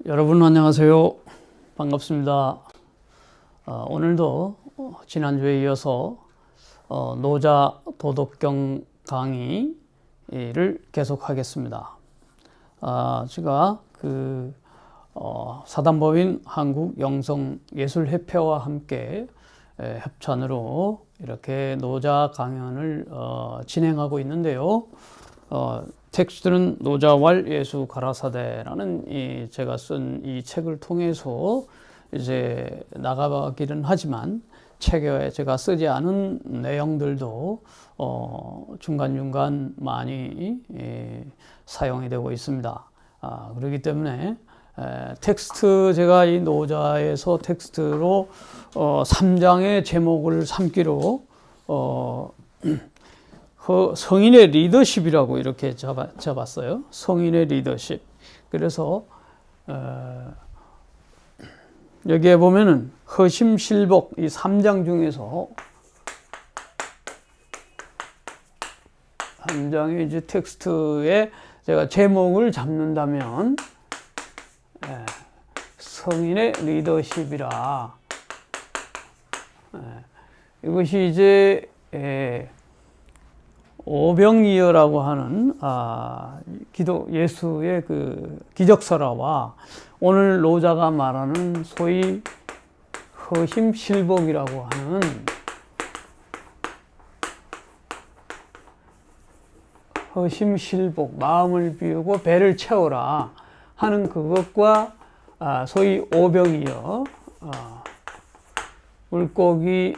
여러분 안녕하세요. 반갑습니다. 오늘도 지난주에 이어서 노자 도덕경 강의를 계속하겠습니다. 제가 사단법인 한국영성예술협회와 함께 협찬으로 이렇게 노자 강연을 진행하고 있는데요. 텍스트는 노자왈 예수 가라사대라는 제가 쓴 이 책을 통해서 이제 나가기는 하지만 책에 제가 쓰지 않은 내용들도 중간중간 많이 사용이 되고 있습니다. 그렇기 때문에 텍스트 제가 이 노자에서 텍스트로 3장의 제목을 삼기로 성인의 리더십이라고 이렇게 잡았어요. 성인의 리더십. 그래서 여기에 보면은 허심실복 이 3장 중에서 3장의 이제 텍스트에 제가 제목을 잡는다면 성인의 리더십이라 이것이 이제 오병이어라고 하는 예수의 그 기적설화와 오늘 노자가 말하는 소위 허심실복이라고 하는 허심실복, 마음을 비우고 배를 채워라 하는 그것과 소위 오병이어 물고기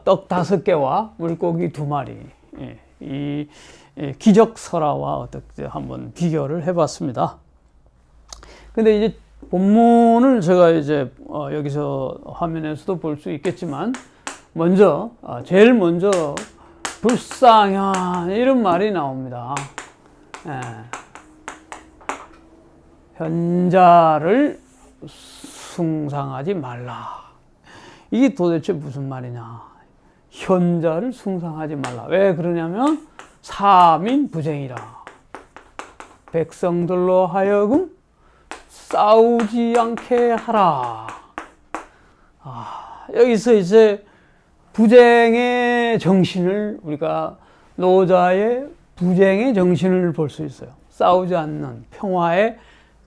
떡 5개와 물고기 2마리 이 기적설화와 어떻게 한번 비교를 해봤습니다. 근데 이제 본문을 제가 이제 여기서 화면에서도 볼 수 있겠지만 먼저 제일 먼저 불쌍한 이런 말이 나옵니다. 현자를 숭상하지 말라. 이게 도대체 무슨 말이냐? 현자를 숭상하지 말라. 왜 그러냐면 사민부쟁이라. 백성들로 하여금 싸우지 않게 하라. 여기서 이제 부쟁의 정신을 우리가 노자의 부쟁의 정신을 볼 수 있어요. 싸우지 않는 평화의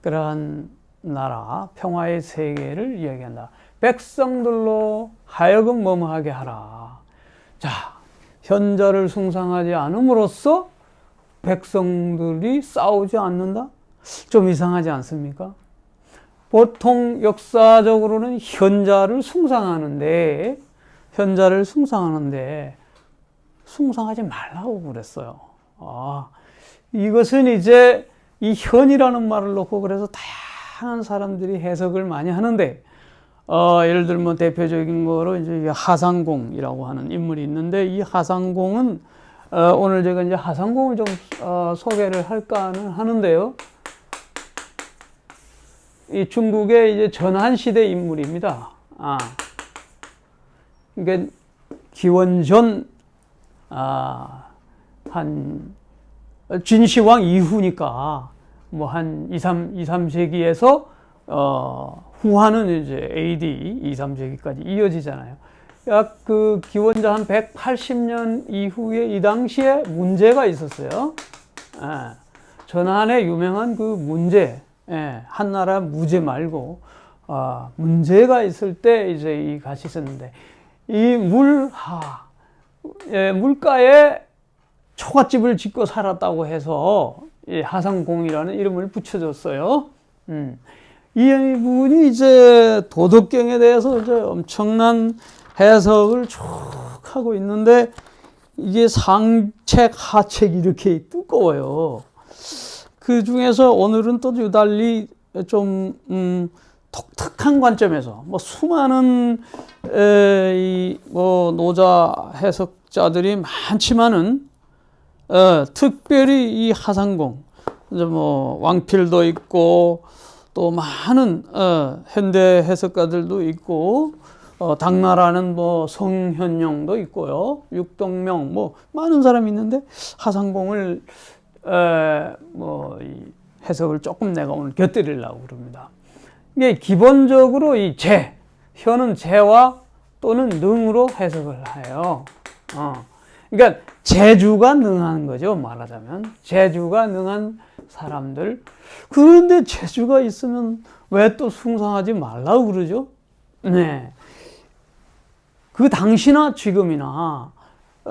그러한 나라, 평화의 세계를 이야기한다. 백성들로 하여금 뭐뭐하게 하라. 자, 현자를 숭상하지 않음으로써 백성들이 싸우지 않는다? 좀 이상하지 않습니까? 보통 역사적으로는 현자를 숭상하는데 숭상하지 말라고 그랬어요. 이것은 이제 이 현이라는 말을 놓고 그래서 다양한 사람들이 해석을 많이 하는데 예를 들면 대표적인 거로 이제 하상공이라고 하는 인물이 있는데 이 하상공은 오늘 제가 이제 하상공을 좀 소개를 할까는 하는데요. 이 중국의 이제 전한시대 인물입니다. 그러니까 기원전 한 진시황 이후니까 뭐 한 2, 3세기에서 후하는 이제 AD 2, 3세기까지 이어지잖아요. 약 그 기원전 한 180년 이후에 이 당시에 문제가 있었어요. 전한의 유명한 그 문제, 한나라 무제 말고 문제가 있을 때 이제 이 같이 있었는데 이 물가에 초가집을 짓고 살았다고 해서 하상공이라는 이름을 붙여줬어요. 이분이 이제 도덕경에 대해서 이제 엄청난 해석을 쭉 하고 있는데 이게 상책, 하책 이렇게 두꺼워요. 그 중에서 오늘은 또 유달리 좀 독특한 관점에서 뭐 수많은 노자 해석자들이 많지만은 특별히 이 하상공 이제 뭐 왕필도 있고 또 많은 현대 해석가들도 있고 당나라는 뭐 성현용도 있고요, 육동명 뭐 많은 사람이 있는데 하상공을 해석을 조금 내가 오늘 곁들이려고 그럽니다. 이게 기본적으로 이 재, 현은 재와 또는 능으로 해석을 해요. 그러니까 재주가 능한 거죠. 말하자면 재주가 능한 사람들. 그런데 재주가 있으면 왜 또 숭상하지 말라고 그러죠? 네. 그 당시나 지금이나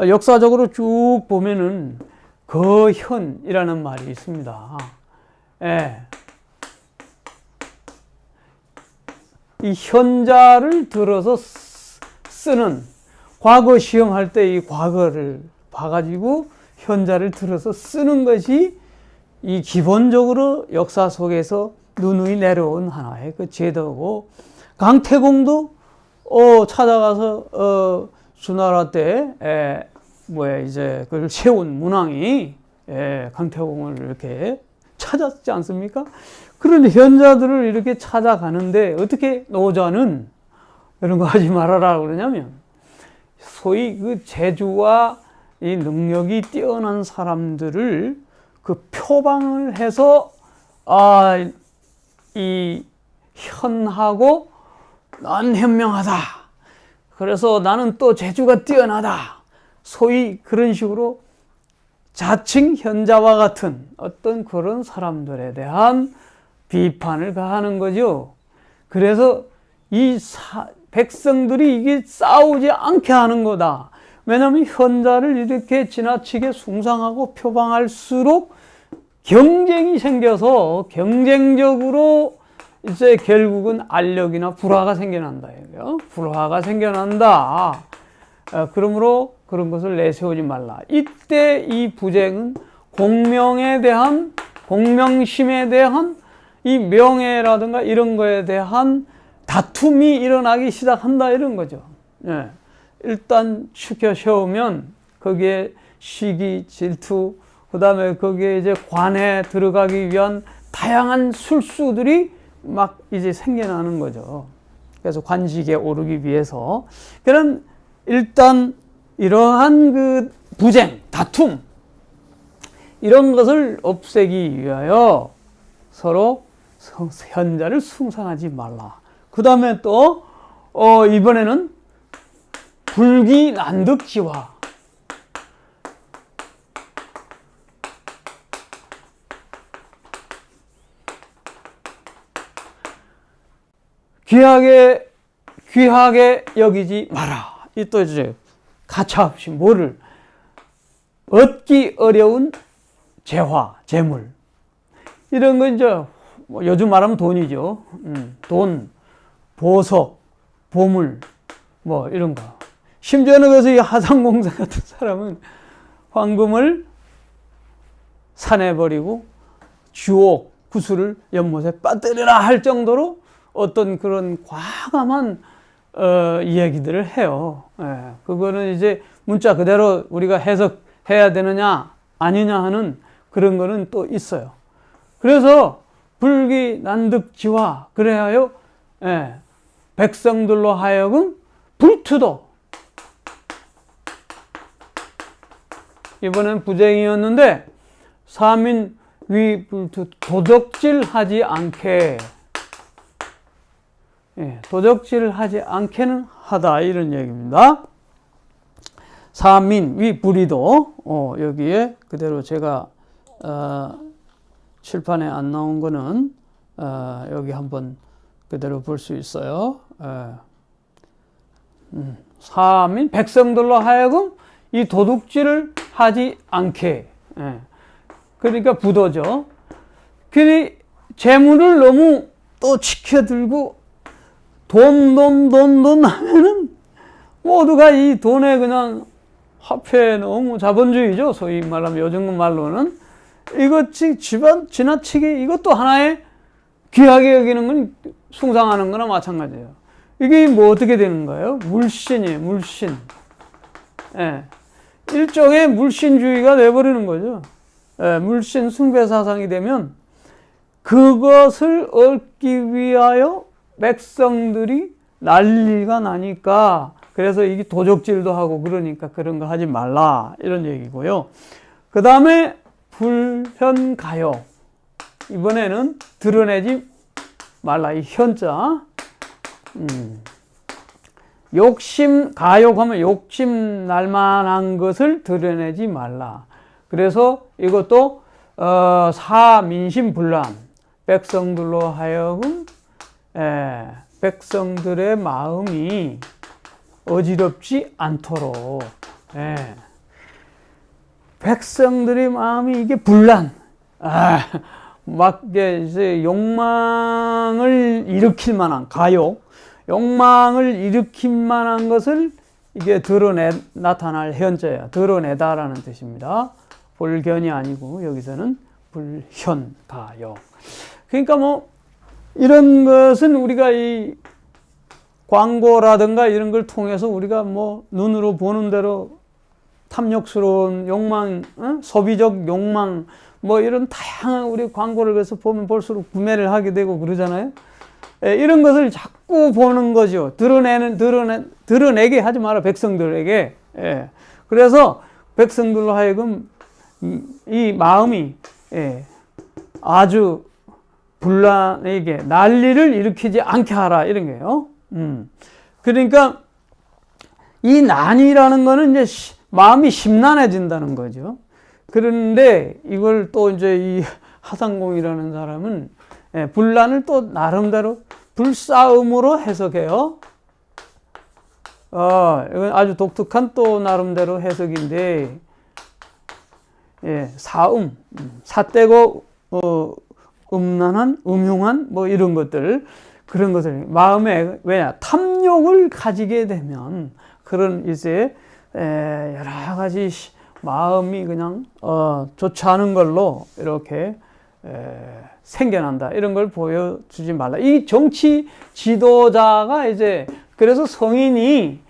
역사적으로 쭉 보면은 거현이라는 말이 있습니다. 예. 이 현자를 들어서 쓰는, 과거 시험할 때 이 과거를 봐가지고 현자를 들어서 쓰는 것이 이 기본적으로 역사 속에서 누누이 내려온 하나의 그 제도고, 강태공도 찾아가서 수나라 때 이제 그걸 세운 문왕이 강태공을 이렇게 찾았지 않습니까? 그런 현자들을 이렇게 찾아가는데 어떻게 노자는 이런 거 하지 말아라 그러냐면, 소위 그 재주와 이 능력이 뛰어난 사람들을 그 표방을 해서 이 현하고 난 현명하다. 그래서 나는 또 재주가 뛰어나다. 소위 그런 식으로 자칭 현자와 같은 어떤 그런 사람들에 대한 비판을 가하는 거죠. 그래서 이 백성들이 이게 싸우지 않게 하는 거다. 왜냐하면 현자를 이렇게 지나치게 숭상하고 표방할수록 경쟁이 생겨서 경쟁적으로 이제 결국은 알력이나 불화가 생겨난다. 불화가 생겨난다. 그러므로 그런 것을 내세우지 말라. 이때 이 부쟁은 공명에 대한, 공명심에 대한 이 명예라든가 이런 거에 대한 다툼이 일어나기 시작한다 이런 거죠. 예. 일단 추켜 세우면 거기에 시기, 질투, 그 다음에 거기에 이제 관에 들어가기 위한 다양한 술수들이 막 이제 생겨나는 거죠. 그래서 관직에 오르기 위해서. 그런 일단 이러한 그 부쟁, 다툼, 이런 것을 없애기 위하여 서로 현자를 숭상하지 말라. 그 다음에 또, 이번에는 불기난득지화. 귀하게 여기지 마라. 이 또 이제 가차없이 뭐를 얻기 어려운 재화, 재물. 이런 거 이제 뭐 요즘 말하면 돈이죠. 돈, 보석, 보물, 뭐 이런 거. 심지어는 그래서 이 하상공사 같은 사람은 황금을 산해버리고 주옥, 구슬을 연못에 빠뜨리라 할 정도로 어떤 그런 과감한 이야기들을 해요. 그거는 이제 문자 그대로 우리가 해석해야 되느냐 아니냐 하는 그런 거는 또 있어요. 그래서 불기난득지화, 그래야 백성들로 하여금 불투도, 이번엔 부쟁이었는데 사민 위불투, 도적질하지 않게, 도적질하지 않게는 하다 이런 얘기입니다. 사민 위불이도 여기에 그대로 제가 칠판에 안 나온 거는 여기 한번 그대로 볼 수 있어요. 사민 백성들로 하여금 이 도둑질을 하지 않게, 그러니까 부도죠. 그니 재물을 너무 또 지켜들고 돈 하면은 모두가 이 돈에 그냥 화폐에 너무 자본주의죠. 소위 말하면 요즘 말로는 이것 지나치게 이것도 하나의 귀하게 여기는 건 숭상하는 거나 마찬가지예요. 이게 뭐 어떻게 되는 거예요? 물신이에요, 물신. 일종의 물신주의가 돼버리는 거죠. 물신 숭배 사상이 되면 그것을 얻기 위하여 백성들이 난리가 나니까, 그래서 이게 도적질도 하고 그러니까 그런 거 하지 말라 이런 얘기고요. 그 다음에 불현가요. 이번에는 드러내지 말라. 이 현자. 가욕하면 욕심 날 만한 것을 드러내지 말라. 그래서 이것도 사민심불란, 백성들로 하여금 백성들의 마음이 어지럽지 않도록, 백성들의 마음이 이게 분란, 막 이제 욕망을 일으킬 만한 가욕, 욕망을 일으킬 만한 것을 이게 나타날 현재야. 드러내다라는 뜻입니다. 불견이 아니고 여기서는 불현, 가욕. 그러니까 뭐 이런 것은 우리가 이 광고라든가 이런 걸 통해서 우리가 뭐 눈으로 보는 대로 탐욕스러운 욕망, 소비적 욕망, 뭐 이런 다양한 우리 광고를 그래서 보면 볼수록 구매를 하게 되고 그러잖아요. 이런 것을 자꾸 보는 거죠. 드러내게 하지 마라, 백성들에게. 그래서 백성들로 하여금 이 마음이 아주 분란에게 난리를 일으키지 않게 하라, 이런 거예요. 그러니까 이 난이라는 거는 이제 마음이 심란해진다는 거죠. 그런데 이걸 또 이제 이 하상공이라는 사람은 분란을 또 나름대로 불싸움으로 해석해요. 이건 아주 독특한 또 나름대로 해석인데, 사음, 삿되고 음란한, 음흉한 뭐 이런 것들, 그런 것을 마음에, 왜냐, 탐욕을 가지게 되면 그런 이제 여러 가지 마음이 그냥 좋지 않은 걸로 이렇게 생겨난다, 이런 걸 보여주지 말라. 이 정치 지도자가 이제, 그래서 성인이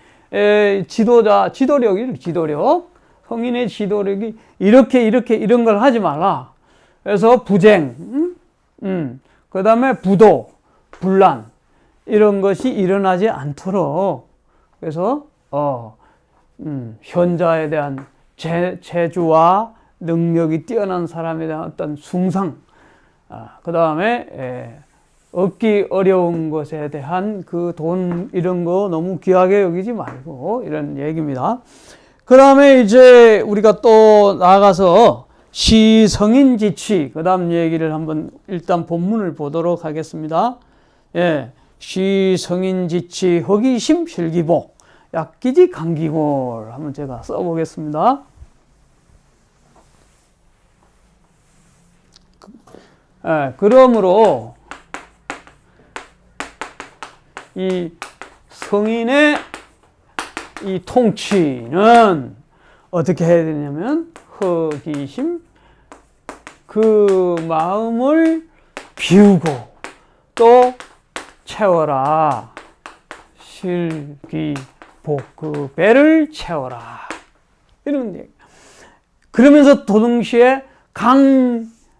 지도력, 성인의 지도력이 이런 걸 하지 말라. 그래서 부쟁, 그 다음에 부도, 분란, 이런 것이 일어나지 않도록, 그래서 현자에 대한 재주와 능력이 뛰어난 사람에 대한 어떤 숭상, 그 다음에 얻기 어려운 것에 대한 그 돈, 이런 거 너무 귀하게 여기지 말고, 이런 얘기입니다. 그 다음에 이제 우리가 또 나아가서 시성인지취, 그 다음 얘기를 한번 일단 본문을 보도록 하겠습니다. 시성인지취, 허기심, 실기복, 약기지, 감기골, 한번 제가 써보겠습니다. 그러므로 이 성인의 이 통치는 어떻게 해야 되냐면, 허기심, 그 마음을 비우고 또 채워라. 실기복, 그 배를 채워라, 이런 얘기. 그러면서 동시에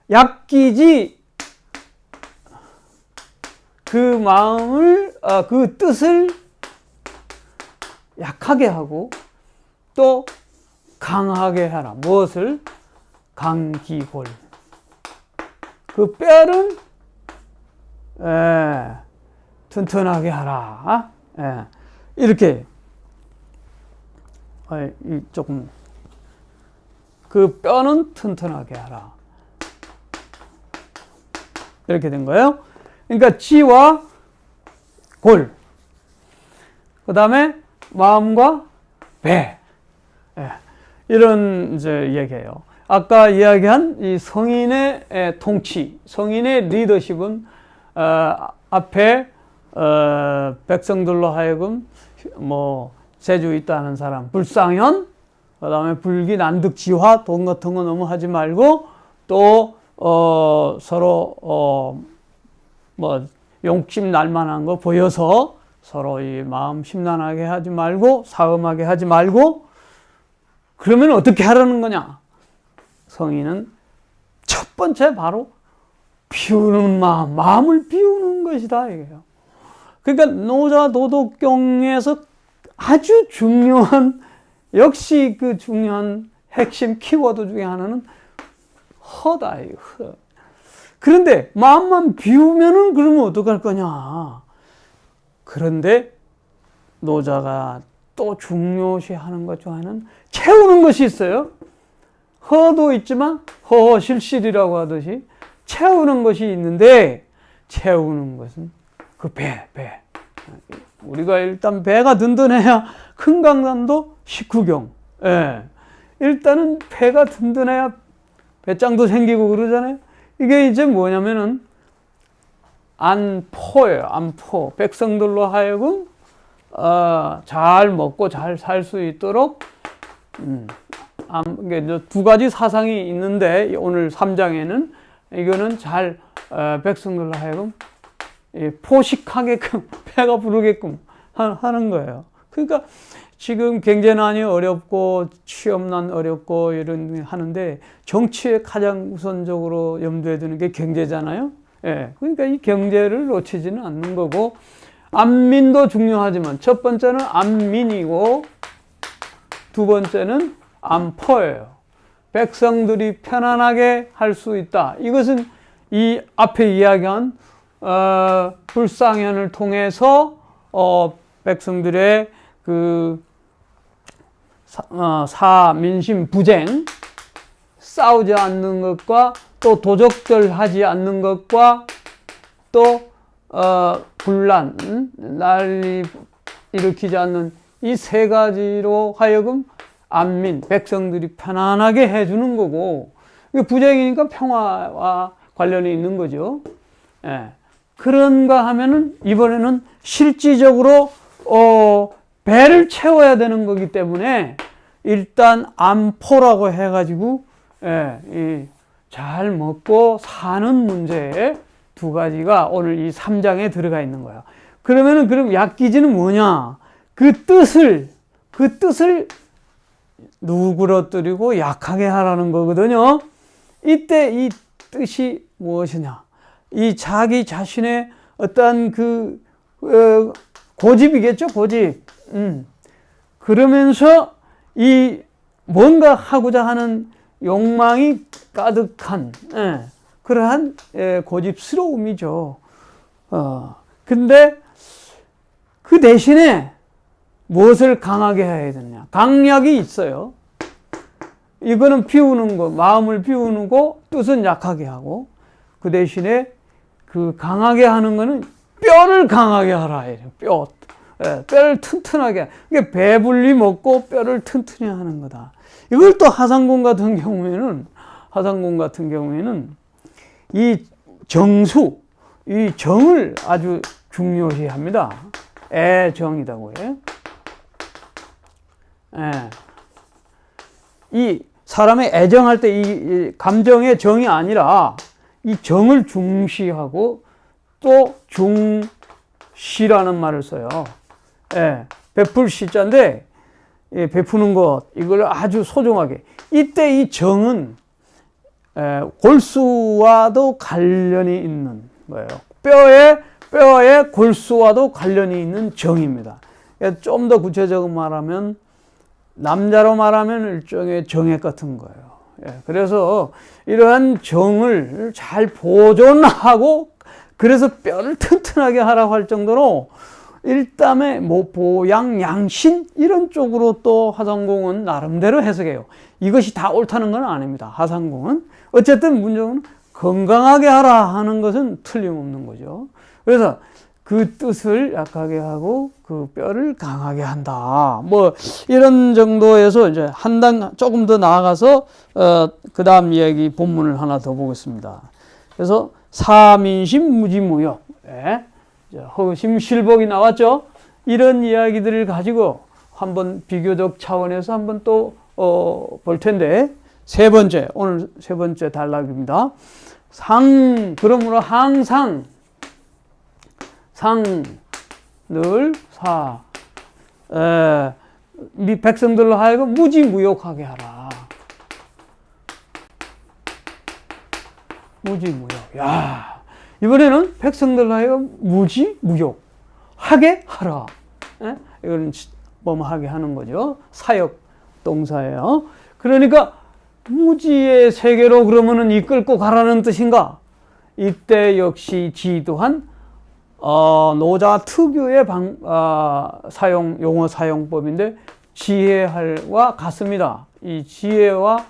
약기지, 그 마음을, 그 뜻을 약하게 하고 또 강하게 하라. 무엇을? 강기골. 그 뼈는 튼튼하게 하라. 이렇게 조금, 그 뼈는 튼튼하게 하라, 이렇게 된 거예요. 그러니까 지와 골, 그 다음에 마음과 배, 이런 이제 얘기예요. 아까 이야기한 이 성인의 통치, 성인의 리더십은 앞에 백성들로 하여금 뭐 재주 있다는 사람, 불상현, 그 다음에 불기난득지화, 돈 같은 거 너무 하지 말고, 또 서로 뭐 욕심 날 만한 거 보여서 서로 이 마음 심란하게 하지 말고, 사음하게 하지 말고. 그러면 어떻게 하라는 거냐? 성인은 첫 번째 바로 비우는 마음을 비우는 것이다, 이게요. 그러니까 노자 도덕경에서 아주 중요한, 역시 그 중요한 핵심 키워드 중에 하나는 허다, 허. 그런데 마음만 비우면은 그러면 어떡할 거냐. 그런데 노자가 또 중요시하는 것 중 하나는 채우는 것이 있어요. 허도 있지만 허허실실이라고 하듯이 채우는 것이 있는데, 채우는 것은 그 배. 우리가 일단 배가 든든해야 큰 강산도 식후경. 예. 일단은 배가 든든해야 배짱도 생기고 그러잖아요. 이게 이제 뭐냐면은 안포예요. 안포. 백성들로 하여금 잘 먹고 잘 살 수 있도록 이게 두 가지 사상이 있는데, 오늘 3장에는 이거는 잘 백성들로 하여금 포식하게끔 배가 부르게끔 하는 거예요. 그러니까 지금 경제난이 어렵고 취업난 어렵고 이런 하는데, 정치에 가장 우선적으로 염두에 두는 게 경제잖아요. 예, 그러니까 이 경제를 놓치지는 않는 거고, 안민도 중요하지만 첫 번째는 안민이고 두 번째는 안포예요. 백성들이 편안하게 할 수 있다. 이것은 이 앞에 이야기한 불상현을 통해서 백성들의 그 사민심 부쟁, 싸우지 않는 것과 또 도적질하지 않는 것과 또 분란, 난리 일으키지 않는 이 세 가지로 하여금 안민, 백성들이 편안하게 해주는 거고, 부쟁이니까 평화와 관련이 있는 거죠. 예. 그런가 하면은 이번에는 실질적으로 배를 채워야 되는 거기 때문에 일단 안포라고 해가지고 잘 먹고 사는 문제에 두 가지가 오늘 이 3장에 들어가 있는 거야. 그러면은 그럼 약기지는 뭐냐? 그 뜻을 누그러뜨리고 약하게 하라는 거거든요. 이때 이 뜻이 무엇이냐? 이 자기 자신의 어떤 고집이겠죠, 고집. 그러면서 이 뭔가 하고자 하는 욕망이 가득한, 그러한 고집스러움이죠. 근데 그 대신에 무엇을 강하게 해야 되느냐? 강약이 있어요. 이거는 비우는 거, 마음을 비우는 거, 뜻은 약하게 하고, 그 대신에 그 강하게 하는 거는 뼈를 강하게 하라. 뼈. 뼈를 튼튼하게. 이게 배불리 먹고 뼈를 튼튼히 하는 거다. 이걸 또 하상공 같은 경우에는 이 정수, 이 정을 아주 중요시 합니다. 애정이라고 해요. 이 사람의 애정할 때 이 감정의 정이 아니라 이 정을 중시하고 또 중시라는 말을 써요. 베풀 시자인데 베푸는 것, 이걸 아주 소중하게. 이때 이 정은 골수와도 관련이 있는 거예요. 뼈의 골수와도 관련이 있는 정입니다. 좀 더 구체적으로 말하면, 남자로 말하면 일종의 정액 같은 거예요. 그래서 이러한 정을 잘 보존하고, 그래서 뼈를 튼튼하게 하라고 할 정도로 일담의 보양, 양신 이런 쪽으로 또 하상공은 나름대로 해석해요. 이것이 다 옳다는 건 아닙니다. 하상공은 어쨌든 문제는 건강하게 하라 하는 것은 틀림없는 거죠. 그래서 그 뜻을 약하게 하고 그 뼈를 강하게 한다. 뭐 이런 정도에서 이제 한 단 조금 더 나아가서 그 다음 이야기 본문을 하나 더 보겠습니다. 그래서 사민심 무지무역, 허심실복이 나왔죠. 이런 이야기들을 가지고 한번 비교적 차원에서 한번 또 볼 텐데, 오늘 세 번째 단락입니다. 그러므로 항상 늘 백성들로 하여금 무지무역하게 하라. 무지무역. 야, 이번에는 백성들로 하여금 무지무역하게 하라. 이거는 뭐하게 하는 거죠. 사역 동사예요. 그러니까 무지의 세계로 그러면은 이끌고 가라는 뜻인가? 이때 역시 지 또한 노자 특유의 용어 사용법인데 지혜할과 같습니다. 이 지혜와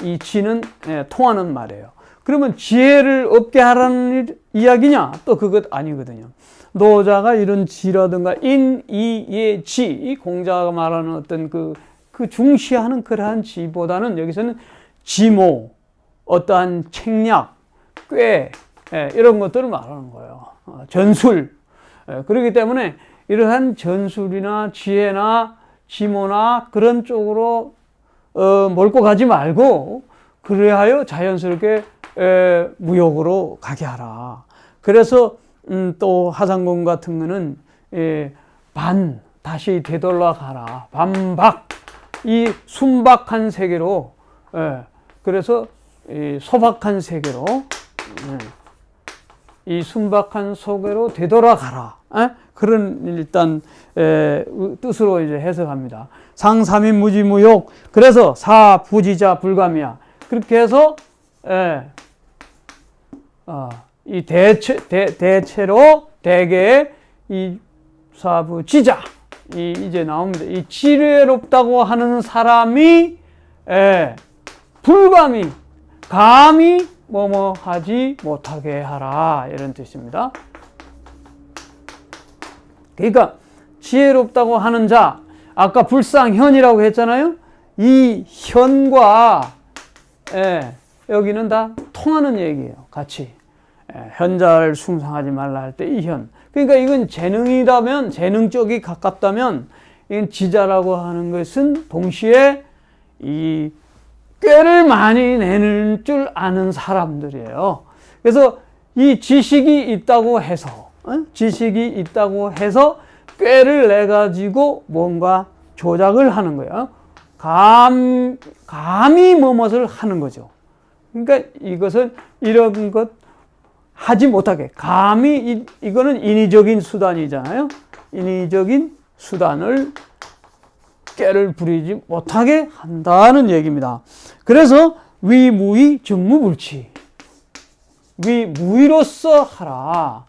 이 지는 통하는 말이에요. 그러면 지혜를 없게 하라는 이야기냐? 또 그것 아니거든요. 노자가 이런 지라든가 인, 이, 예, 지, 이 공자가 말하는 어떤 그 중시하는 그러한 지보다는 여기서는 지모, 어떠한 책략, 꽤, 이런 것들을 말하는 거예요. 전술. 그렇기 때문에 이러한 전술이나 지혜나 지모나 그런 쪽으로 몰고 가지 말고 그래하여 자연스럽게 무역으로 가게 하라. 그래서 또 하상공 같은 거는 다시 되돌아 가라. 반박. 이 순박한 세계로 그래서 이 소박한 세계로 이 순박한 세계로 되돌아가라. 그런 일단 뜻으로 이제 해석합니다. 상삼인 무지무욕. 그래서 사부지자 불감이야. 그렇게 해서 이 대체로 대개의 이 사부지자 이제 나옵니다. 이 지혜롭다고 하는 사람이 불감이 감히 뭐뭐 하지 못하게 하라 이런 뜻입니다. 그러니까 지혜롭다고 하는 자 아까 불상현이라고 했잖아요. 이 현과 여기는 다 통하는 얘기예요. 같이 현자를 숭상하지 말라 할 때 이 현. 그러니까 이건 재능이라면 재능 쪽이 가깝다면 이건 지자라고 하는 것은 동시에 이 꾀를 많이 내는 줄 아는 사람들이에요. 그래서 이 지식이 있다고 해서 꾀를 내 가지고 뭔가 조작을 하는 거예요. 감히 뭐뭇을 하는 거죠. 그러니까 이것은 이런 것 하지 못하게 감히 이거는 인위적인 수단이잖아요. 인위적인 수단을 꾀를 부리지 못하게 한다는 얘기입니다. 그래서 위무의 정무불치 무의로서 하라.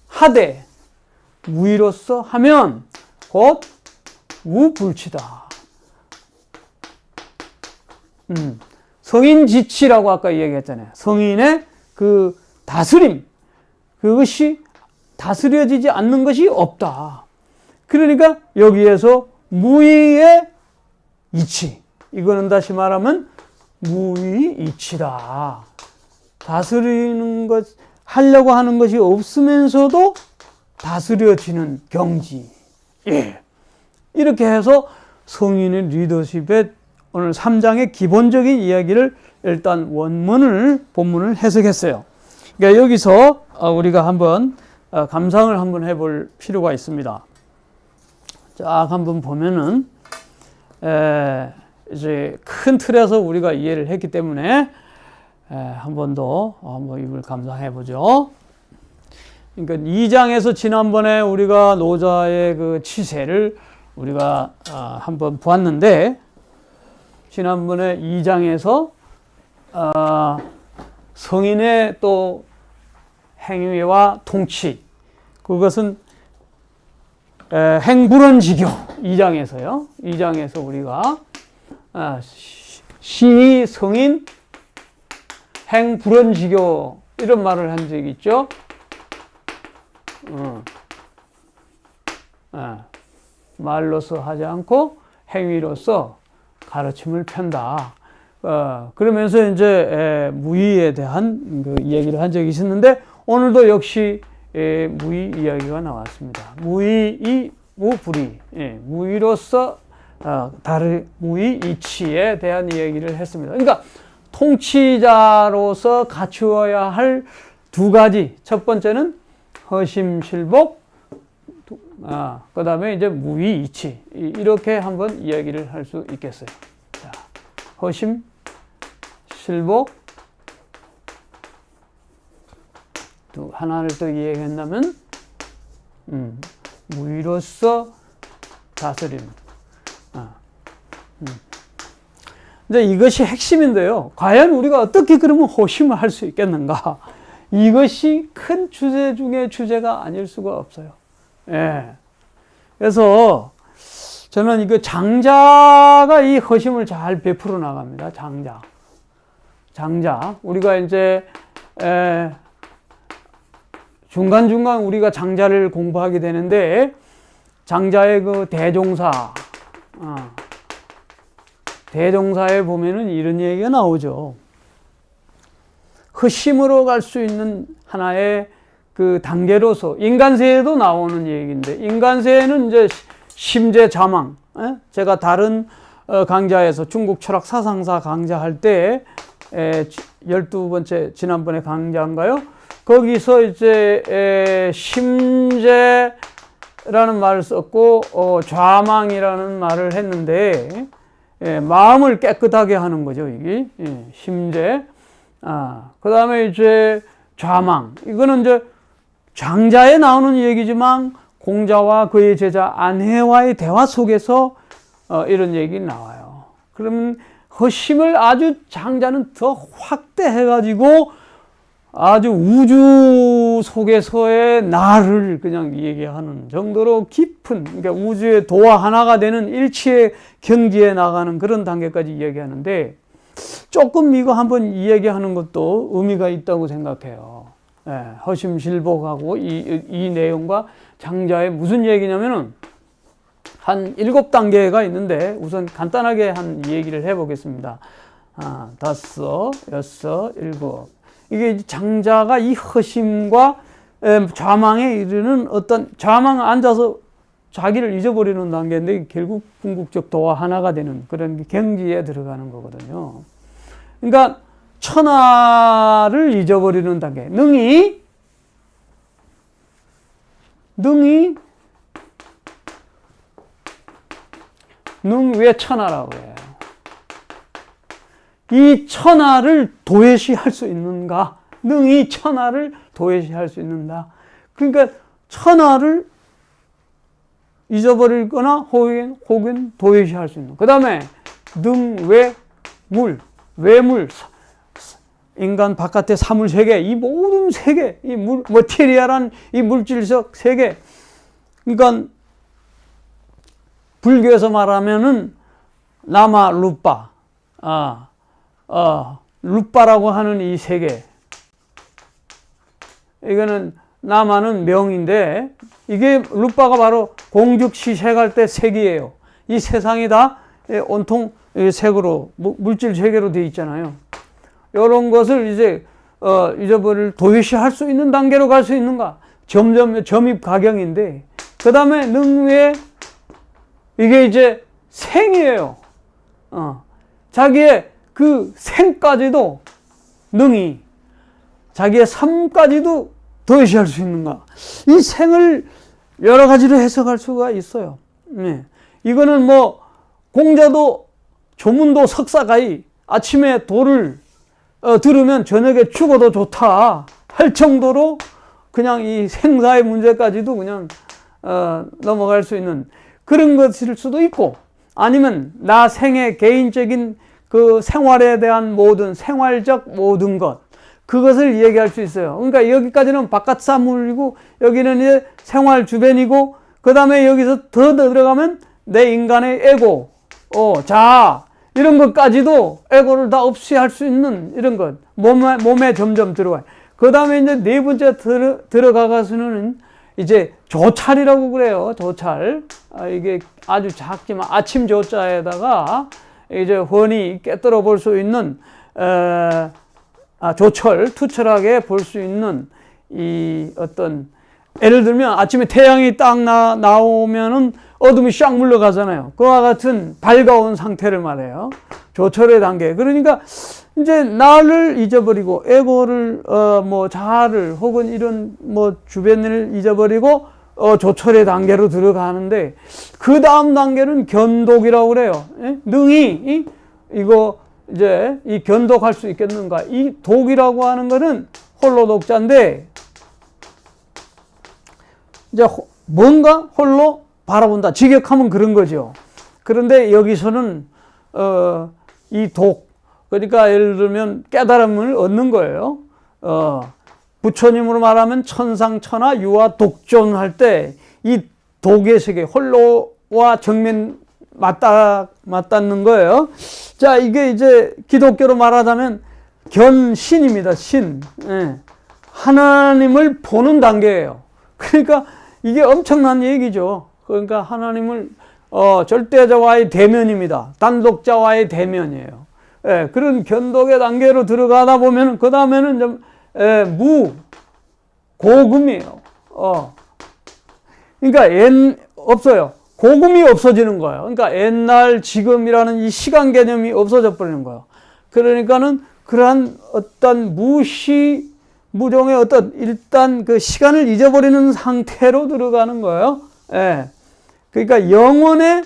하되 무의로서 하면 곧 무불치다. 성인지치라고 아까 얘기했잖아요. 성인의 그 다스림, 그것이 다스려지지 않는 것이 없다. 그러니까 여기에서 무의의 이치, 이거는 다시 말하면 무의 이치다. 다스리는 것, 하려고 하는 것이 없으면서도 다스려지는 경지. 이렇게 해서 성인의 리더십의 오늘 3장의 기본적인 이야기를 일단 본문을 해석했어요. 그러니까 여기서 우리가 한번 감상을 한번 해볼 필요가 있습니다. 쫙 한번 보면은 이제 큰 틀에서 우리가 이해를 했기 때문에 한 번 더 한번 이걸 감상해 보죠. 그러니까 2장에서 지난번에 우리가 노자의 그 치세를 우리가 한번 보았는데 지난번에 2장에서 성인의 또 행위와 통치, 그것은 행불언지교 2장에서요. 2장에서 우리가 시의 성인 행불언지교 이런 말을 한 적이 있죠. 말로서 하지 않고 행위로서 가르침을 편다. 그러면서 이제 무의에 대한 그 이야기를 한 적이 있었는데 오늘도 역시 무의 이야기가 나왔습니다. 무의 무불의, 무의로서 무의 이치에 대한 이야기를 했습니다. 그러니까 통치자로서 갖추어야 할 두 가지. 첫 번째는 허심실복, 그 다음에 이제 무의 이치. 이렇게 한번 이야기를 할 수 있겠어요. 자, 허심, 실복, 또 하나를 또 이야기한다면, 무의로서 다스림. 이제 이것이 핵심인데요. 과연 우리가 어떻게 그러면 호심을 할 수 있겠는가? 이것이 큰 주제 중에 주제가 아닐 수가 없어요. 예. 그래서 저는 이거 장자가 이 허심을 잘 베풀어 나갑니다. 장자. 우리가 이제 중간중간 우리가 장자를 공부하게 되는데, 장자의 그 대종사에 보면은 이런 얘기가 나오죠. 허심으로 갈 수 있는 하나의 그 단계로서, 인간세에도 나오는 얘기인데, 인간세에는 이제 심재 자망, 제가 다른 강좌에서 중국 철학 사상사 강좌할 때 12번째 지난번에 강좌인가요? 거기서 이제 심재라는 말을 썼고 좌망이라는 말을 했는데, 마음을 깨끗하게 하는 거죠, 이게. 심재. 그 다음에 이제 좌망. 이거는 이제 장자에 나오는 얘기지만 공자와 그의 제자 안해와의 대화 속에서 이런 얘기 나와요. 그러면 허심을 아주 장자는 더 확대해가지고 아주 우주 속에서의 나를 그냥 얘기하는 정도로 깊은, 그러니까 우주의 도와 하나가 되는 일치의 경지에 나가는 그런 단계까지 이야기하는데, 조금 이거 한번 이야기하는 것도 의미가 있다고 생각해요. 허심실복하고 이 내용과 장자의 무슨 얘기냐면은 한 7단계가 있는데, 우선 간단하게 한 얘기를 해보겠습니다. 5, 6, 7. 이게 장자가 이 허심과 좌망에 이르는 어떤, 좌망 앉아서 자기를 잊어버리는 단계인데, 결국 궁극적 도와 하나가 되는 그런 경지에 들어가는 거거든요. 그러니까 천하를 잊어버리는 단계. 능히 왜 천하라고 해요? 이 천하를 도외시할 수 있는가? 능히 천하를 도외시할 수 있는가? 그러니까 천하를 잊어버리거나 혹은 도외시할 수 있는. 그 다음에 외물, 인간 바깥의 사물 세계, 이 모든 세계, 이 머티리얼한 이 물질적 세계. 그러니까 불교에서 말하면은 나마 루빠, 루빠라고 하는 이 세계. 이거는 나마는 명인데, 이게 루빠가 바로 공죽시색할 때 색이에요. 이 세상이 다 온통 색으로, 물질 세계로 되어 있잖아요. 이런 것을 이제 잊어버릴, 도외시할 수 있는 단계로 갈 수 있는가? 점입 가경인데, 그 다음에 능외, 이게 이제 생이에요. 자기의 그 생까지도 능히, 자기의 삶까지도 도외시할 수 있는가? 이 생을 여러 가지로 해석할 수가 있어요. 이거는 뭐 공자도 조문도 석사가이 아침에 도를 들으면 저녁에 죽어도 좋다 할 정도로 그냥 이 생사의 문제까지도 그냥 넘어갈 수 있는 그런 것일 수도 있고, 아니면 나 생의 개인적인 그 생활에 대한 모든 생활적 모든 것, 그것을 얘기할 수 있어요. 그러니까 여기까지는 바깥 사물이고, 여기는 이제 생활 주변이고, 그 다음에 여기서 더 들어가면 내 인간의 에고, 자아, 이런 것까지도 에고를 다 없이 할 수 있는 이런 것, 몸에 점점 들어와요. 그 다음에 이제 네 번째 들어가서는 이제 조찰이라고 그래요. 조찰. 이게 아주 작지만 아침 조자에다가 이제 훤히 깨뜨려 볼 수 있는, 조철, 투철하게 볼 수 있는 이 어떤, 예를 들면 아침에 태양이 딱 나오면은 어둠이 샥 물러가잖아요. 그와 같은 밝아온 상태를 말해요. 조철의 단계. 그러니까 이제 나를 잊어버리고 에고를 뭐 자아를 혹은 이런 뭐 주변을 잊어버리고 조철의 단계로 들어가는데, 그 다음 단계는 견독이라고 그래요. 능히 이거 이제 이 견독할 수 있겠는가? 이 독이라고 하는 거는 홀로 독자인데, 이제 뭔가 홀로 바라본다. 직역하면 그런 거죠. 그런데 여기서는 이 독, 그러니까 예를 들면 깨달음을 얻는 거예요. 부처님으로 말하면 천상천하 유화 독존할 때 이 독의 세계 홀로와 정면 맞닿는 거예요. 자, 이게 이제 기독교로 말하자면 견신입니다. 신. 예. 하나님을 보는 단계예요. 그러니까 이게 엄청난 얘기죠. 그러니까 하나님을 절대자와의 대면입니다. 단독자와의 대면이에요. 예, 그런 견독의 단계로 들어가다 보면 그 다음에는 좀 고금이에요. 그러니까 없어요. 고금이 없어지는 거예요. 그러니까 옛날 지금이라는 이 시간 개념이 없어져 버리는 거예요. 그러니까는 그러한 어떤 무종의 어떤 일단 그 시간을 잊어버리는 상태로 들어가는 거예요. 예. 그러니까 영혼에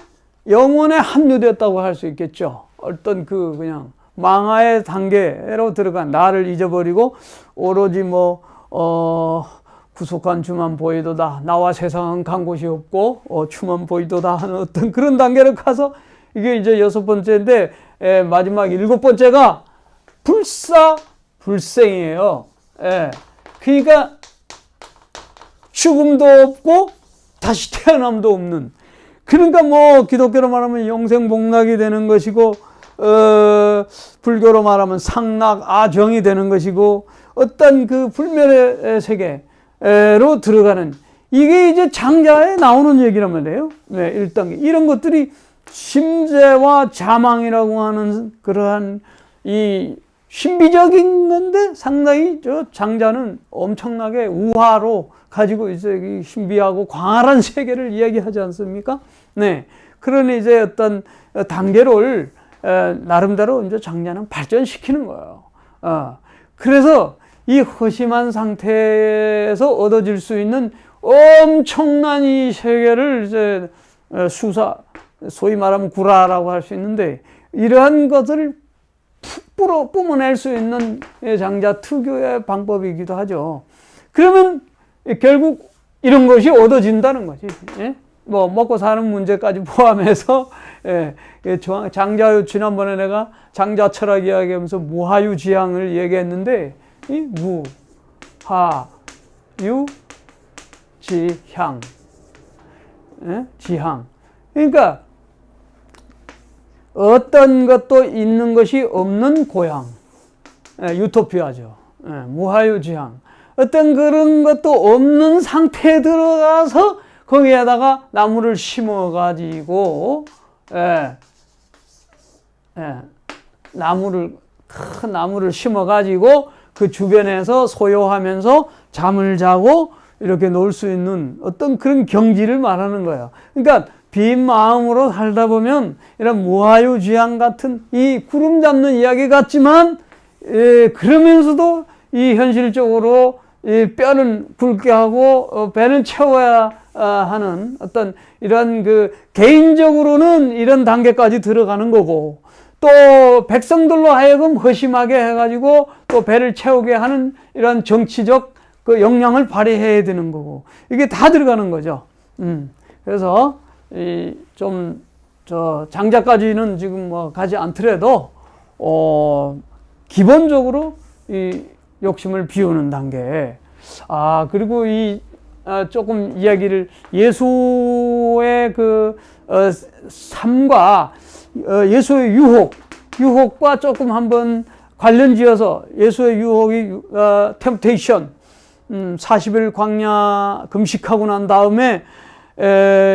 합류됐다고 할 수 있겠죠. 어떤 그냥 망하의 단계로 들어간 나를 잊어버리고 오로지 구속한 주만 보이도다. 나와 세상은 간 곳이 없고 주만 보이도다 하는 어떤 그런 단계로 가서 이게 이제 6번째인데 마지막 7번째가 불사불생이에요. 예. 그러니까 죽음도 없고 다시 태어남도 없는. 그러니까 기독교로 말하면 영생복락이 되는 것이고 불교로 말하면 상락 아정이 되는 것이고 어떤 그 불멸의 세계로 들어가는 이게 이제 장자에 나오는 얘기란 말이에요. 네, 1단계. 이런 것들이 심재와 자망이라고 하는 그러한 이 신비적인 건데 상당히 저 장자는 엄청나게 우화로 가지고 이제 신비하고 광활한 세계를 이야기하지 않습니까? 네. 그러니 이제 어떤 단계를 나름대로 이제 장자는 발전시키는 거예요. 그래서 이 허심한 상태에서 얻어질 수 있는 엄청난 이 세계를 이제 소위 말하면 구라라고 할 수 있는데 이러한 것을 뿜어낼 수 있는 장자 특유의 방법이기도 하죠. 그러면 결국 이런 것이 얻어진다는 거지. 예? 먹고 사는 문제까지 포함해서 장자유 지난번에 내가 장자 철학 이야기하면서 무하유지향을 얘기했는데 이 무하유지향, 지향. 그러니까 어떤 것도 있는 것이 없는 고향, 유토피아죠. 무하유지향. 어떤 그런 것도 없는 상태에 들어가서 거기에다가 나무를 심어가지고, 큰 나무를 심어가지고 그 주변에서 소요하면서 잠을 자고 이렇게 놀 수 있는 어떤 그런 경지를 말하는 거예요. 그러니까 빈 마음으로 살다 보면 이런 무하유지향 같은 이 구름 잡는 이야기 같지만, 그러면서도 이 현실적으로 이 뼈는 굵게 하고 배는 채워야 하는 어떤 이런 그 개인적으로는 이런 단계까지 들어가는 거고 또 백성들로 하여금 허심하게 해가지고 또 배를 채우게 하는 이런 정치적 그 역량을 발휘해야 되는 거고 이게 다 들어가는 거죠. 그래서 장자까지는 지금 가지 않더라도 기본적으로 이 욕심을 비우는 단계. 그리고 조금 이야기를 예수의 삶과 예수의 유혹과 조금 한번 관련 지어서 예수의 유혹이 템프테이션 40일 광야 금식하고 난 다음에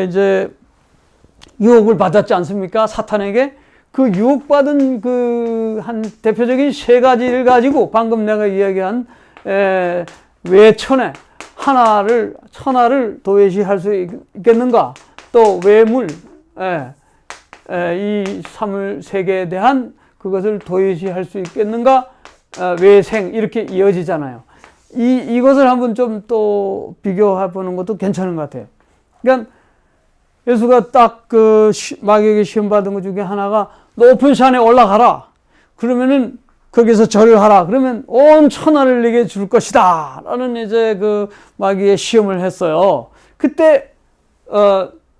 이제 유혹을 받았지 않습니까? 사탄에게 그 유혹받은 한 대표적인 3가지를 가지고 방금 내가 이야기한 왜 천하를 도외시할 수 있겠는가? 또 왜물 이 사물 세계에 대한 그것을 도외시할 수 있겠는가? 외생 이렇게 이어지잖아요. 이것을 한번 좀 또 비교해 보는 것도 괜찮은 것 같아요. 그러니까 예수가 딱 마귀에게 시험 받은 것 중에 하나가 높은 산에 올라가라. 그러면은 거기서 절을 하라. 그러면 온 천하를 네게 줄 것이다. 라는 이제 마귀의 시험을 했어요. 그때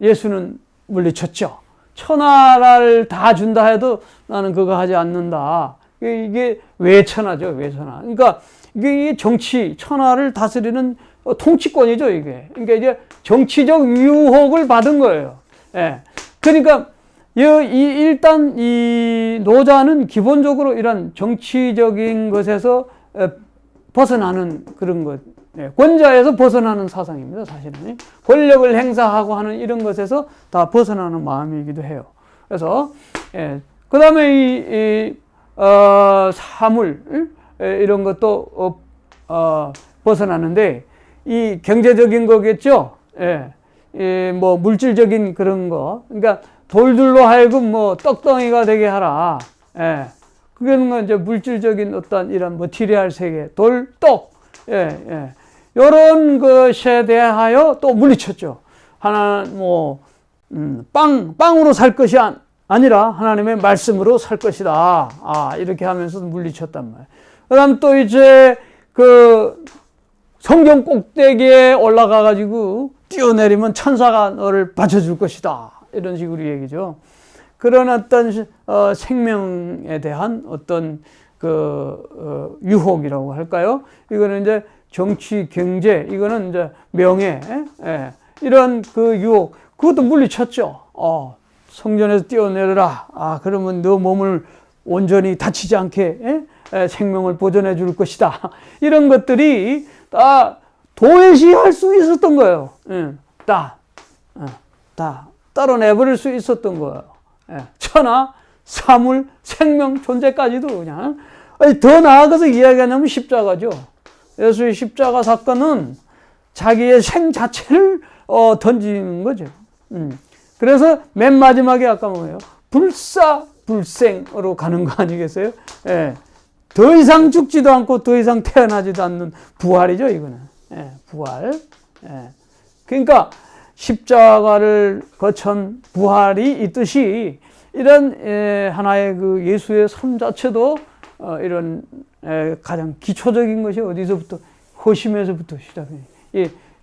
예수는 물리쳤죠. 천하를 다 준다 해도 나는 그거 하지 않는다. 이게 외천하죠, 외천하. 그러니까 이게 정치, 천하를 다스리는 통치권이죠, 이게. 그러니까 이제 정치적 유혹을 받은 거예요. 예. 그러니까 일단 이 노자는 기본적으로 이런 정치적인 것에서 벗어나는 그런 것, 권자에서 벗어나는 사상입니다, 사실은. 권력을 행사하고 하는 이런 것에서 다 벗어나는 마음이기도 해요. 그래서, 그 다음에 사물, 이런 것도, 벗어나는데, 이 경제적인 거겠죠? 뭐, 물질적인 그런 거. 그러니까, 돌들로 하여금 뭐, 떡덩이가 되게 하라. 그거는 이제 물질적인 어떤 이런 머티리얼 세계, 돌, 떡. 요런 것에 대하여 또 물리쳤죠. 빵으로 살 것이 아니라 하나님의 말씀으로 살 것이다. 이렇게 하면서 물리쳤단 말이에요. 그 다음 또 이제 성경 꼭대기에 올라가가지고 뛰어내리면 천사가 너를 받쳐줄 것이다. 이런 식으로 얘기죠. 그런 어떤, 생명에 대한 어떤 유혹이라고 할까요? 이거는 이제 정치, 경제, 이거는 이제 명예, 이런 유혹, 그것도 물리쳤죠. 성전에서 뛰어내려라. 그러면 너 몸을 온전히 다치지 않게, 생명을 보존해 줄 것이다. 이런 것들이 다 도외시할 수 있었던 거예요. 다 떨어내버릴 수 있었던 거예요. 천하, 사물, 생명, 존재까지도 그냥. 더 나아가서 이야기하냐면 십자가죠. 예수의 십자가 사건은 자기의 생 자체를 던지는 거죠. 그래서 맨 마지막에 아까 뭐예요? 불사불생으로 가는 거 아니겠어요? 더 이상 죽지도 않고 더 이상 태어나지도 않는 부활이죠, 이거는. 부활. 그러니까 십자가를 거친 부활이 있듯이 이런 하나의 예수의 삶 자체도 이런 가장 기초적인 것이 어디서부터 허심에서부터 시작해요.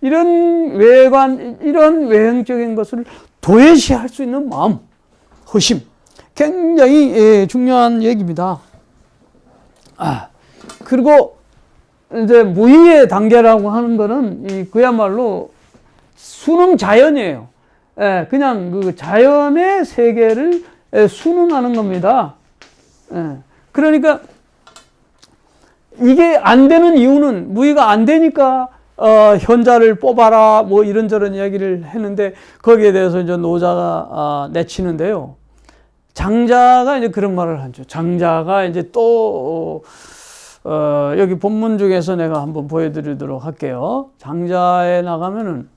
이런 이런 외형적인 것을 도외시할 수 있는 마음, 허심, 굉장히 중요한 얘기입니다. 그리고 이제 무의의 단계라고 하는 거는 그야말로 수능 자연이에요. 그냥 자연의 세계를 수능하는 겁니다. 그러니까 이게 안 되는 이유는 무의가 안 되니까 현자를 뽑아라 뭐 이런저런 이야기를 했는데 거기에 대해서 이제 노자가 내치는데요. 장자가 이제 그런 말을 하죠. 장자가 이제 또 여기 본문 중에서 내가 한번 보여드리도록 할게요. 장자에 나가면은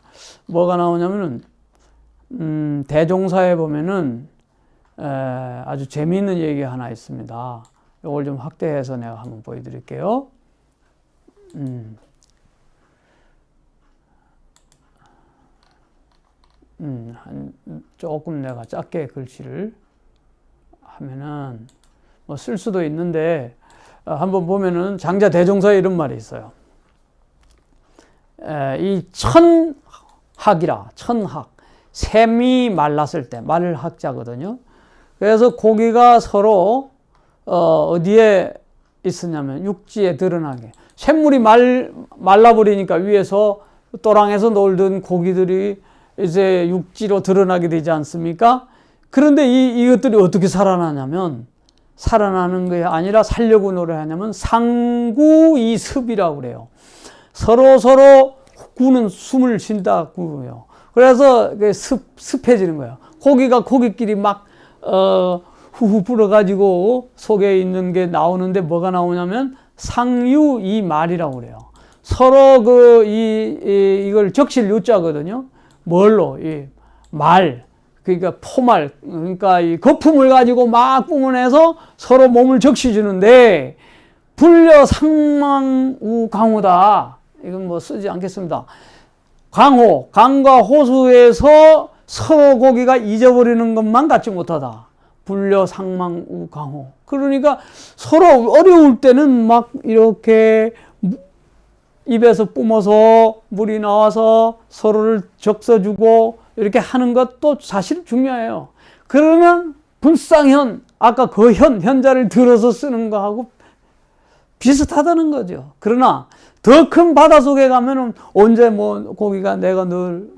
뭐가 나오냐면은 대종사에 보면은 아주 재미있는 얘기 하나 있습니다. 이걸 좀 확대해서 내가 한번 보여드릴게요. 조금 내가 작게 글씨를 하면은 뭐 쓸 수도 있는데 한번 보면은 장자 대종사에 이런 말이 있어요. 이 천학이라 천학 샘이 말랐을 때 말학자거든요. 그래서 고기가 서로 어디에 있었냐면 육지에 드러나게 샘물이 말라버리니까 위에서 또랑에서 놀던 고기들이 이제 육지로 드러나게 되지 않습니까? 그런데 이것들이 어떻게 살아나냐면 살아나는 게 아니라 살려고 노래하냐면 상구이습이라고 그래요. 서로 구는 숨을 쉰다고요. 그래서 습해지는 거예요. 고기가 고기끼리 막 후후 불어가지고 속에 있는 게 나오는데 뭐가 나오냐면 상유이말이라고 그래요. 서로 이걸 적실 유자거든요. 뭘로? 말. 그러니까 포말. 그러니까 이 거품을 가지고 막 뿜어내서 서로 몸을 적시주는데 불려 상망우 강호다. 이건 뭐 쓰지 않겠습니다. 강과 호수에서 서로 고기가 잊어버리는 것만 갖지 못하다. 불려 상망우 강호. 그러니까 서로 어려울 때는 막 이렇게 입에서 뿜어서 물이 나와서 서로를 적셔주고 이렇게 하는 것도 사실 중요해요. 그러면 불상현, 아까 현자를 들어서 쓰는 거하고 비슷하다는 거죠. 그러나 더 큰 바다 속에 가면은 언제 뭐 고기가 내가 늘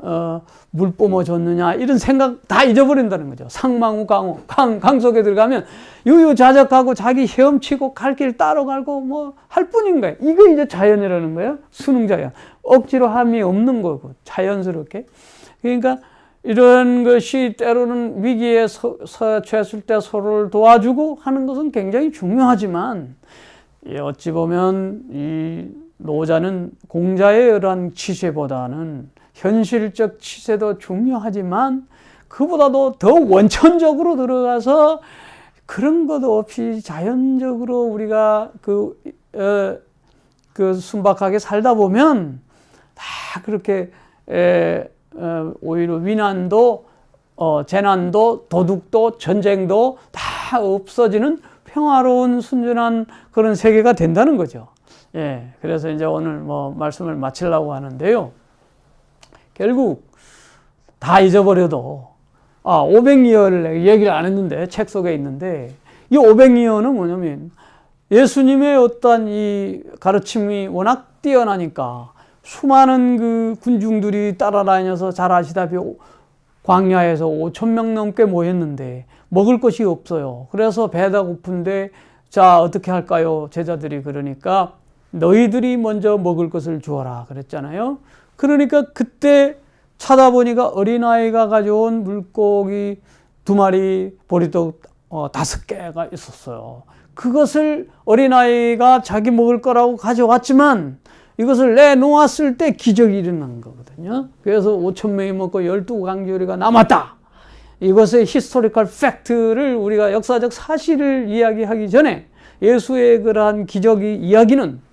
물 뿜어줬느냐 이런 생각 다 잊어버린다는 거죠. 상망우 강호 강 속에 들어가면 유유자적하고 자기 헤엄치고 갈 길 따라가고 뭐 할 뿐인 거예요. 이거 이제 자연이라는 거예요. 순응자연. 억지로 함이 없는 거고 자연스럽게. 그러니까 이런 것이 때로는 위기에 처했을 때 서로를 도와주고 하는 것은 굉장히 중요하지만 어찌 보면 이 노자는 공자의 이러한 치세보다는 현실적 치세도 중요하지만 그보다도 더 원천적으로 들어가서 그런 것 없이 자연적으로 우리가 그 순박하게 살다 보면 다 그렇게 오히려 위난도 재난도 도둑도 전쟁도 다 없어지는 평화로운 순전한 그런 세계가 된다는 거죠. 예, 그래서 이제 오늘 뭐 말씀을 마치려고 하는데요. 결국 다 잊어버려도 500리얼을 얘기를 안 했는데 책 속에 있는데 이 500리얼은 뭐냐면 예수님의 어떤 이 가르침이 워낙 뛰어나니까 수많은 그 군중들이 따라다녀서 잘 아시다시피 광야에서 5,000명 넘게 모였는데 먹을 것이 없어요. 그래서 배가 고픈데 자 어떻게 할까요? 제자들이 그러니까 너희들이 먼저 먹을 것을 주어라 그랬잖아요. 그러니까 그때 찾아보니까 어린아이가 가져온 물고기 2마리, 보리떡 5개가 있었어요. 그것을 어린아이가 자기 먹을 거라고 가져왔지만 이것을 내놓았을 때 기적이 일어난 거거든요. 그래서 5,000명이 먹고 12강조리가 남았다. 이것의 히스토리컬 팩트를 우리가 역사적 사실을 이야기하기 전에 예수의 그러한 기적의 이야기는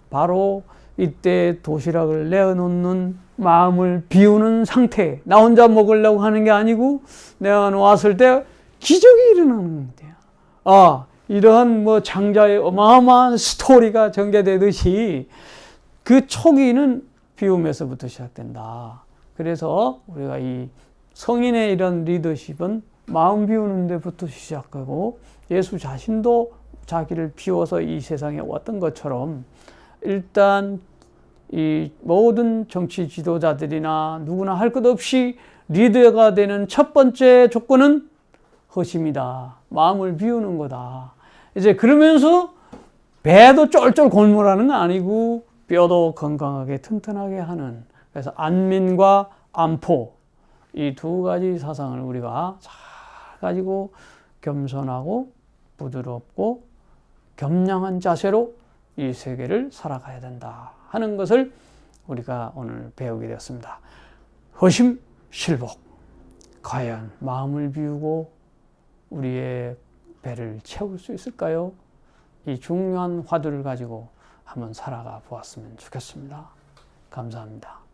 바로 이때 도시락을 내어놓는 마음을 비우는 상태, 나 혼자 먹으려고 하는 게 아니고 내가 놓았을 때 기적이 일어나는 거예요. 이러한 뭐 장자의 어마어마한 스토리가 전개되듯이 그 초기는 비움에서부터 시작된다. 그래서 우리가 이 성인의 이런 리더십은 마음 비우는 데부터 시작하고 예수 자신도 자기를 비워서 이 세상에 왔던 것처럼 일단 이 모든 정치 지도자들이나 누구나 할 것 없이 리더가 되는 첫 번째 조건은 허심이다. 마음을 비우는 거다. 이제 그러면서 배도 쫄쫄 골무라는 건 아니고 뼈도 건강하게 튼튼하게 하는, 그래서 안민과 안포 이 2가지 사상을 우리가 잘 가지고 겸손하고 부드럽고 겸양한 자세로 이 세계를 살아가야 된다 하는 것을 우리가 오늘 배우게 되었습니다. 허심실복. 과연 마음을 비우고 우리의 배를 채울 수 있을까요? 이 중요한 화두를 가지고 한번 살아가 보았으면 좋겠습니다. 감사합니다.